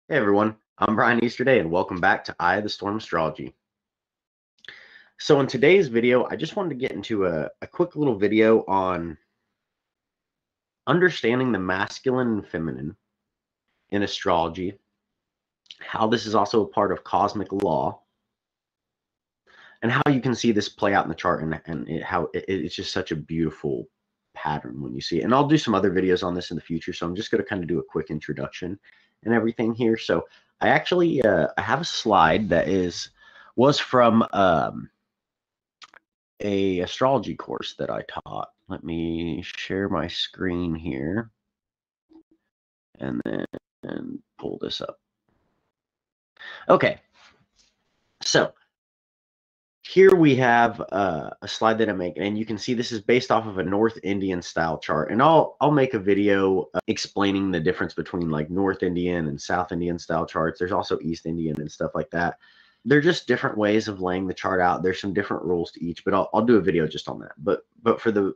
Hey everyone, I'm Brian Easterday and welcome back to Eye of the Storm Astrology. So in today's video, I just wanted to get into a quick little video on understanding the masculine and feminine in astrology, how this is also a part of cosmic law, and how you can see this play out in the chart and how it's just such a beautiful pattern when you see it. And I'll do some other videos on this in the future, so I'm just going to kind of do a quick introduction and everything here. So I actually I have a slide that was from a astrology course that I taught. Let me share my screen here and then pull this up. Okay, so here we have a slide that I'm making, and you can see this is based off of a North Indian style chart. And I'll make a video explaining the difference between like North Indian and South Indian style charts. There's also East Indian and stuff like that. They're just different ways of laying the chart out. There's some different rules to each, but I'll do a video just on that. But for the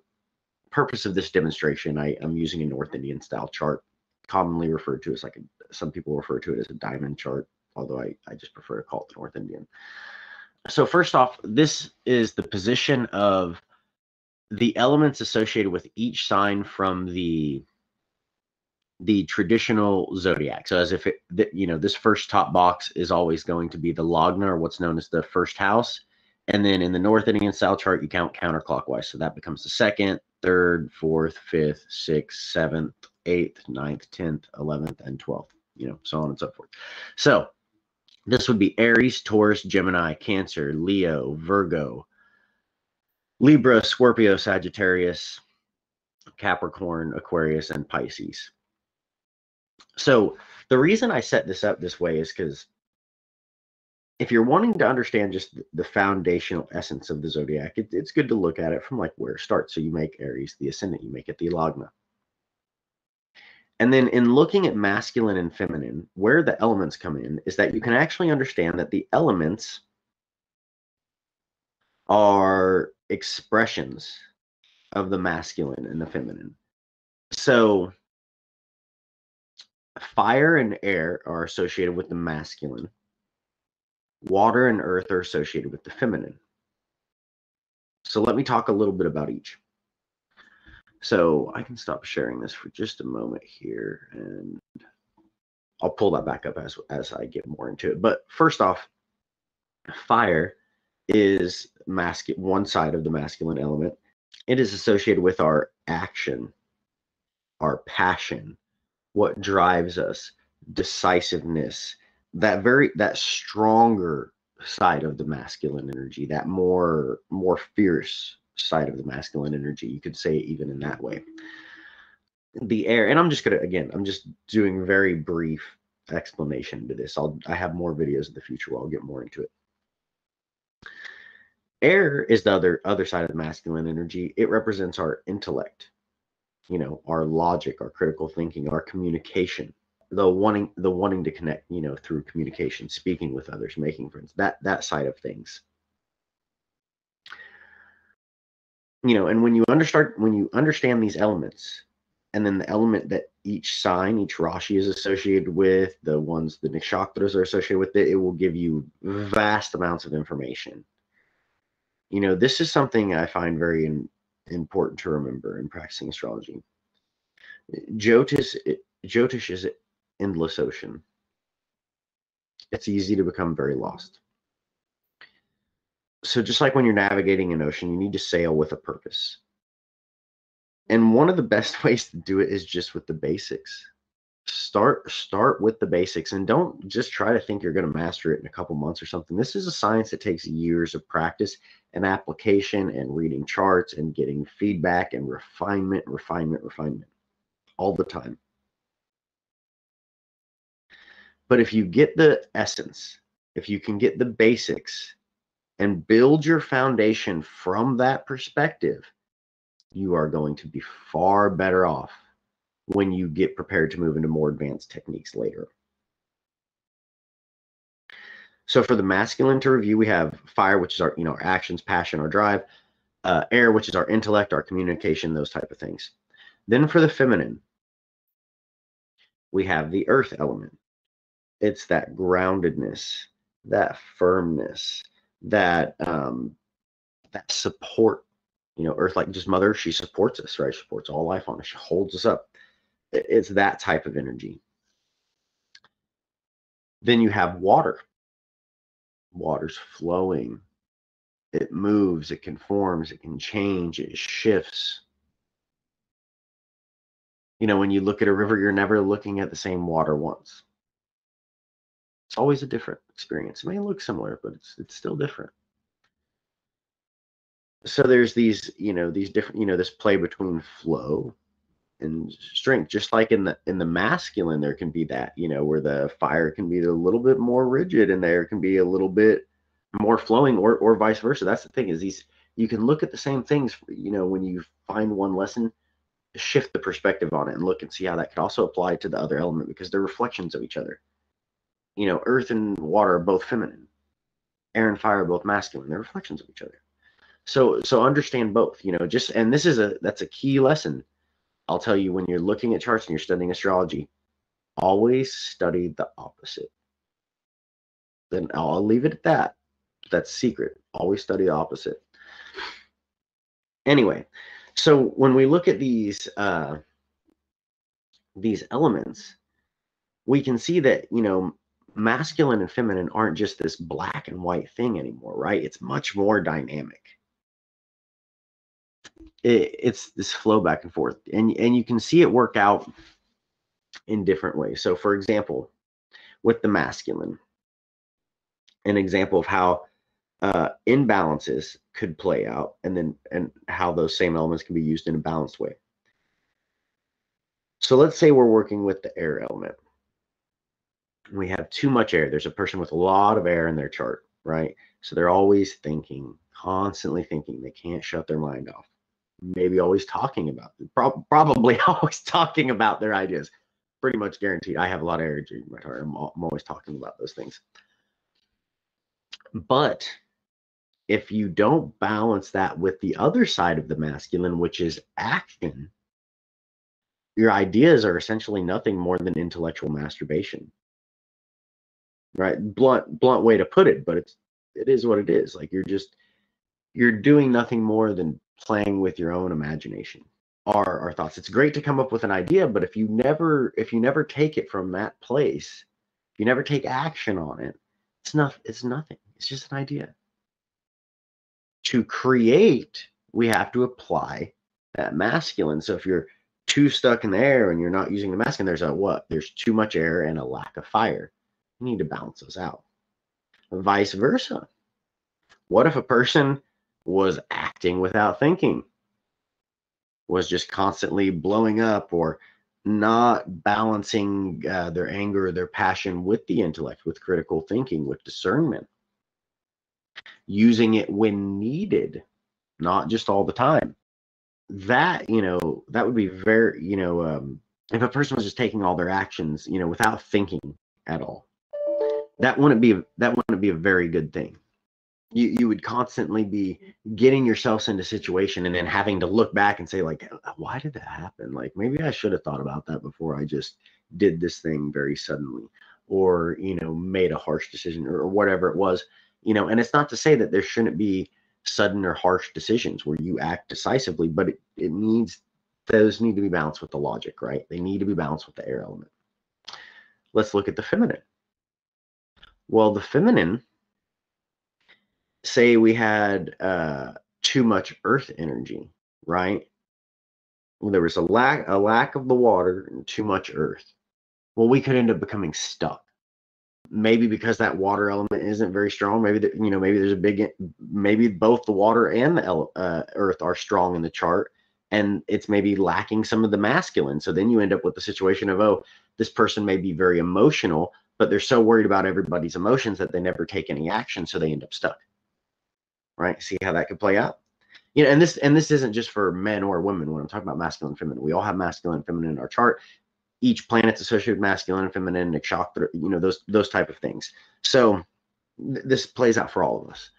purpose of this demonstration, I'm using a North Indian style chart, commonly referred to as like some people refer to it as a diamond chart, although I just prefer to call it the North Indian. So first off, this is the position of the elements associated with each sign from the traditional zodiac. So as if this first top box is always going to be the lagna, or what's known as the first house. And then in the North Indian style chart, you count counterclockwise. So that becomes the second, third, fourth, fifth, sixth, seventh, eighth, ninth, 10th, 11th, and 12th, so on and so forth. So this would be Aries, Taurus, Gemini, Cancer, Leo, Virgo, Libra, Scorpio, Sagittarius, Capricorn, Aquarius, and Pisces. So the reason I set this up this way is because if you're wanting to understand just the foundational essence of the zodiac, it's good to look at it from like where it starts. So you make Aries the ascendant, you make it the lagna. And then in looking at masculine and feminine, where the elements come in is that you can actually understand that the elements are expressions of the masculine and the feminine. So fire and air are associated with the masculine. Water and earth are associated with the feminine. So let me talk a little bit about each. So I can stop sharing this for just a moment here, and I'll pull that back up as I get more into it. But first off, fire is one side of the masculine element. It is associated with our action, our passion, what drives us, decisiveness, that stronger side of the masculine energy, that more fierce side of the masculine energy. You could say even in that way. The air, and I'm just doing very brief explanation to this. I have more videos in the future where I'll get more into it. Air is the other side of the masculine energy. It represents our intellect, our logic, our critical thinking, our communication, the wanting to connect, through communication, speaking with others, making friends, that side of things. And when you understand these elements, and then the element that each sign, each Rashi is associated with, the ones the nakshatras are associated with, it will give you vast amounts of information. This is something I find very important to remember in practicing astrology. Jyotish is an endless ocean. It's easy to become very lost. So just like when you're navigating an ocean, you need to sail with a purpose. And one of the best ways to do it is just with the basics. Start with the basics, and don't just try to think you're going to master it in a couple months or something. This is a science that takes years of practice and application and reading charts and getting feedback and refinement all the time. But if you get the essence, if you can get the basics and build your foundation from that perspective, you are going to be far better off when you get prepared to move into more advanced techniques later. So for the masculine to review, we have fire, which is our, our actions, passion, our drive, air, which is our intellect, our communication, those type of things. Then for the feminine, we have the earth element. It's that groundedness, that firmness, that support. Earth, like just Mother, she supports us, right? She supports all life on us. She holds us up. It's that type of energy. Then you have water. Water's flowing. It moves, it conforms, it can change, it shifts. When you look at a river, you're never looking at the same water once. It's always a different experience. It may look similar, but it's still different. So there's these different, this play between flow and strength. Just like in the masculine, there can be that, where the fire can be a little bit more rigid and there can be a little bit more flowing, or vice versa. That's the thing, is you can look at the same things, when you find one lesson, shift the perspective on it and look and see how that could also apply to the other element, because they're reflections of each other. Earth and water are both feminine. Air and fire are both masculine. They're reflections of each other. So understand both, and that's a key lesson. I'll tell you, when you're looking at charts and you're studying astrology, always study the opposite. Then I'll leave it at that. That's secret. Always study the opposite. Anyway, so when we look at these elements, we can see that, masculine and feminine aren't just this black and white thing anymore, right? It's much more dynamic. It's this flow back and forth, and you can see it work out in different ways. So, for example, with the masculine, an example of how imbalances could play out, and how those same elements can be used in a balanced way. So let's say we're working with the air element. We have too much air. There's a person with a lot of air in their chart, right? So they're always thinking, constantly thinking. They can't shut their mind off. Maybe always talking about it. Probably always talking about their ideas. Pretty much guaranteed. I have a lot of energy in my chart. I'm always talking about those things. But if you don't balance that with the other side of the masculine, which is action, your ideas are essentially nothing more than intellectual masturbation. Right? Blunt way to put it, but it is what it is. Like, you're doing nothing more than playing with your own imagination. Our thoughts. It's great to come up with an idea, but if you never take it from that place, if you never take action on it, it's nothing. It's just an idea. To create, we have to apply that masculine. So if you're too stuck in the air and you're not using the masculine, there's too much air and a lack of fire. You need to balance those out. Vice versa. What if a person was acting without thinking, was just constantly blowing up, or not balancing their anger or their passion with the intellect, with critical thinking, with discernment, using it when needed, not just all the time? That would be very, if a person was just taking all their actions, without thinking at all, that wouldn't be a very good thing. You would constantly be getting yourselves into situation and then having to look back and say, like, why did that happen? Like, maybe I should have thought about that before I just did this thing very suddenly, or made a harsh decision, or whatever it was. And it's not to say that there shouldn't be sudden or harsh decisions where you act decisively, but those need to be balanced with the logic, right? They need to be balanced with the air element. Let's look at the feminine. Well, the feminine, say we had too much earth energy, right? Well, there was a lack of the water and too much earth. Well, we could end up becoming stuck. Maybe because that water element isn't very strong. Maybe maybe both the water and the earth are strong in the chart, and it's maybe lacking some of the masculine. So then you end up with the situation of, oh, this person may be very emotional, but they're so worried about everybody's emotions that they never take any action, so they end up stuck. Right? See how that could play out? And this isn't just for men or women. When I'm talking about masculine and feminine, we all have masculine and feminine in our chart. Each planet's associated with masculine and feminine, nakshatra, those type of things. So this plays out for all of us.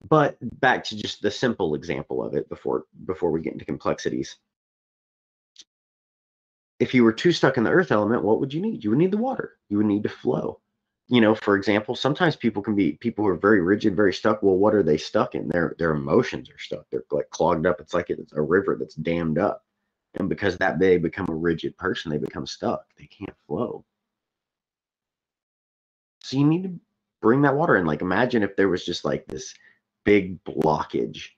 But back to just the simple example of it before we get into complexities. If you were too stuck in the earth element, what would you need? You would need the water. You would need to flow. For example, sometimes people who are very rigid, very stuck. Well, what are they stuck in? Their emotions are stuck. They're like clogged up. It's like it's a river that's dammed up. And because that they become a rigid person, they become stuck. They can't flow. So you need to bring that water in. Like imagine if there was just like this big blockage,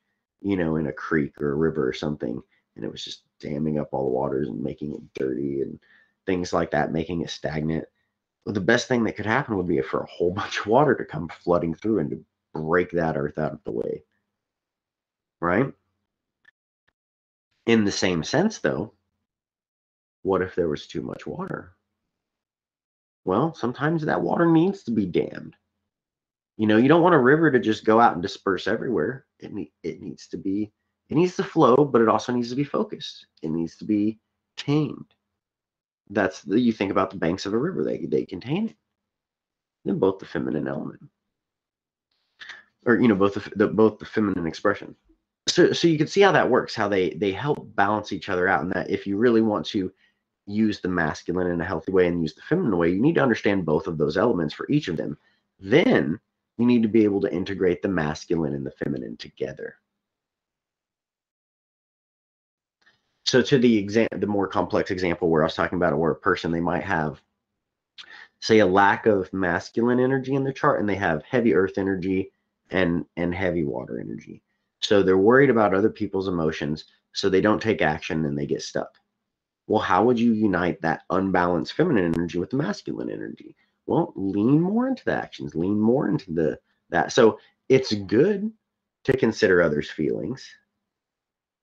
in a creek or a river or something, and it was just damming up all the waters and making it dirty and things like that, making it stagnant. Well, the best thing that could happen would be for a whole bunch of water to come flooding through and to break that earth out of the way, right? In the same sense, though, what if there was too much water? Well, sometimes that water needs to be dammed. You don't want a river to just go out and disperse everywhere. It needs to flow, but it also needs to be focused. It needs to be tamed. You think about the banks of a river, they contain it. Then both the feminine element, or both the feminine expression. So you can see how that works, how they help balance each other out, and that if you really want to use the masculine in a healthy way and use the feminine way, you need to understand both of those elements for each of them. Then you need to be able to integrate the masculine and the feminine together. So to the more complex example where I was talking about it, where a person, they might have, say, a lack of masculine energy in their chart, and they have heavy earth energy and heavy water energy. So they're worried about other people's emotions, so they don't take action and they get stuck. Well, how would you unite that unbalanced feminine energy with the masculine energy? Well, lean more into the actions, lean more into that. So it's good to consider others' feelings,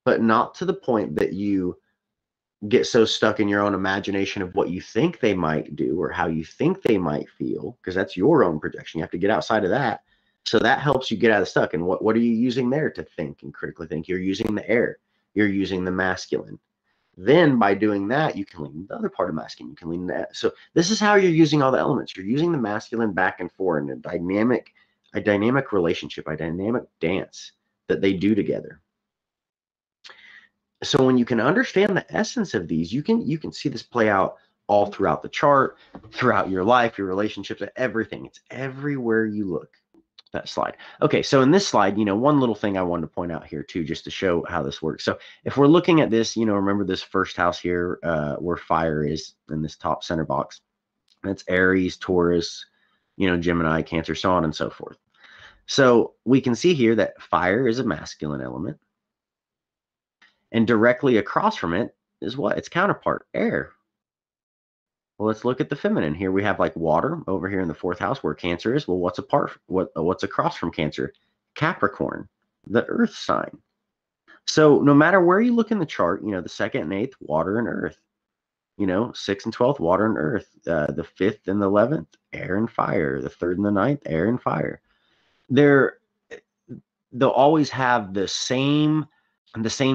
but not to the point that you get so stuck in your own imagination of what you think they might do or how you think they might feel, because that's your own projection. You have to get outside of that. So that helps you get out of stuck. And what are you using there to think and critically think? You're using the air. You're using the masculine. Then by doing that, you can lean the other part of masculine. You can lean that. So this is how you're using all the elements. You're using the masculine back and forth in a dynamic relationship, a dynamic dance that they do together. So when you can understand the essence of these, you can see this play out all throughout the chart, throughout your life, your relationships, everything. It's everywhere you look. That slide. Okay, so in this slide, one little thing I wanted to point out here too, just to show how this works. So if we're looking at this, remember this first house here, where fire is in this top center box. That's Aries, Taurus, Gemini, Cancer, so on and so forth. So we can see here that fire is a masculine element. And directly across from it is what? Its counterpart, air. Well, let's look at the feminine. Here we have like water over here in the fourth house where Cancer is. Well, what's across from Cancer? Capricorn, the earth sign. So no matter where you look in the chart, the second and eighth, water and earth. 6th and 12th, water and earth. The 5th and the 11th, air and fire. The 3rd and the 9th, air and fire. They'll always have the same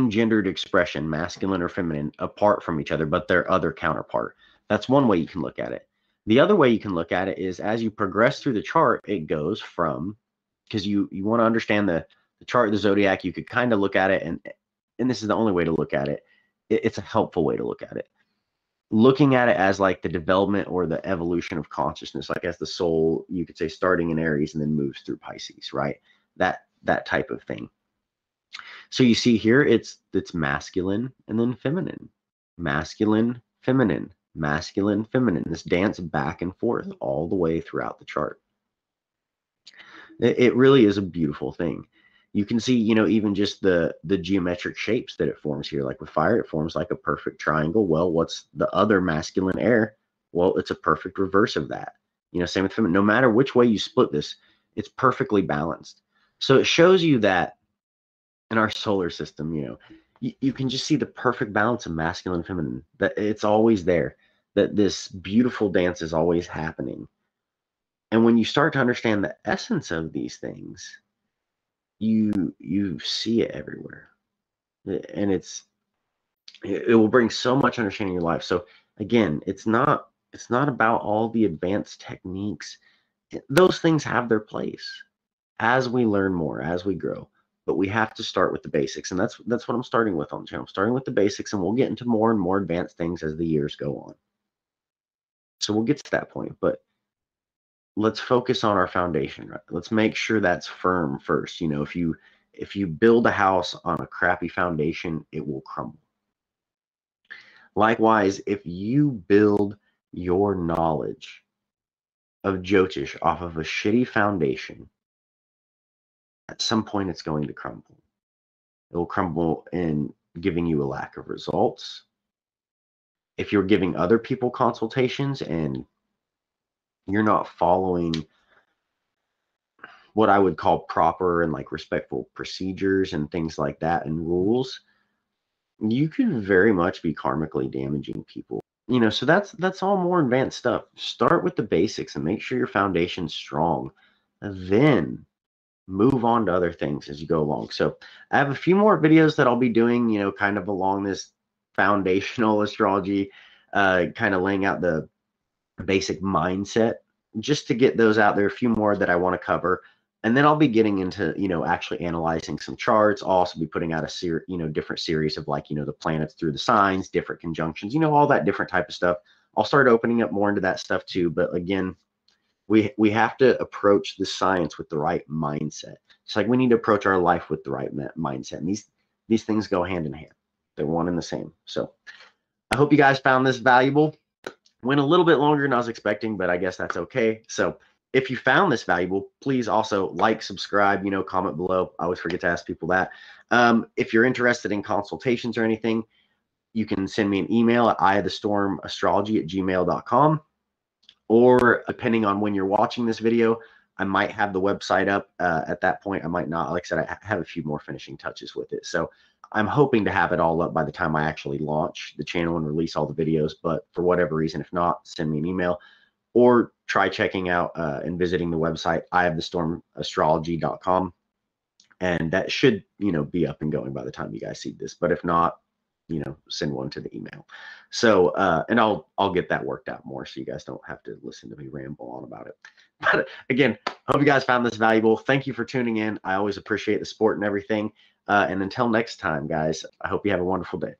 gendered expression, masculine or feminine, apart from each other, but their other counterpart. That's one way you can look at it. The other way you can look at it is as you progress through the chart, it goes from, because you want to understand the chart of the zodiac, you could kind of look at it, and this is the only way to look at it. It's a helpful way to look at it. Looking at it as like the development or the evolution of consciousness, like as the soul, you could say, starting in Aries and then moves through Pisces, right? That type of thing. So you see here, it's masculine and then feminine, masculine, feminine, masculine, feminine. This dance back and forth all the way throughout the chart. It really is a beautiful thing. You can see, even just the geometric shapes that it forms here. Like with fire, it forms like a perfect triangle. Well, what's the other masculine air? Well, it's a perfect reverse of that. Same with feminine. No matter which way you split this, it's perfectly balanced. So it shows you that in our solar system, you can just see the perfect balance of masculine and feminine, that it's always there, that this beautiful dance is always happening. And when you start to understand the essence of these things, you see it everywhere. And it will bring so much understanding in your life. So again, it's not about all the advanced techniques. Those things have their place as we learn more, as we grow. but we have to start with the basics. And that's what I'm starting with on the channel. I'm starting with the basics, and we'll get into more and more advanced things as the years go on. So we'll get to that point, but let's focus on our foundation, right? Let's make sure that's firm first. You know, if you build a house on a crappy foundation, it will crumble. Likewise, if you build your knowledge of Jyotish off of a shitty foundation, at some point it's going to crumble. It will crumble in giving you a lack of results. If you're giving other people consultations and you're not following what I would call proper and like respectful procedures and things like that and rules, you could very much be karmically damaging people. You know, so that's all more advanced stuff. Start with the basics and make sure your foundation's strong. Then move on to other things as you go along. So I have a few more videos that I'll be doing, you know, kind of along this foundational astrology, kind of laying out the basic mindset, just to get those out there. A few more that I want to cover, and then I'll be getting into, you know, actually analyzing some charts. I'll also be putting out a different series of, like, you know, the planets through the signs, different conjunctions, you know, all that different type of stuff. I'll start opening up more into that stuff too. But again, we have to approach the science with the right mindset. It's like we need to approach our life with the right mindset. And these things go hand in hand. They're one and the same. So I hope you guys found this valuable. Went a little bit longer than I was expecting, but I guess that's okay. So if you found this valuable, please also like, subscribe, you know, comment below. I always forget to ask people that. If you're interested in consultations or anything, you can send me an email at eyeofthestormastrology@gmail.com. Or depending on when you're watching this video, I might have the website up at that point. I might not. Like I said, I have a few more finishing touches with it. So I'm hoping to have it all up by the time I actually launch the channel and release all the videos. But for whatever reason, if not, send me an email or try checking out and visiting the website, eyeofthestormastrology.com. And that should, you know, be up and going by the time you guys see this. But if not, you know, send one to the email. So and I'll get that worked out more so you guys don't have to listen to me ramble on about it. But again, hope you guys found this valuable. Thank you for tuning in. I always appreciate the support and everything. And until next time, guys, I hope you have a wonderful day.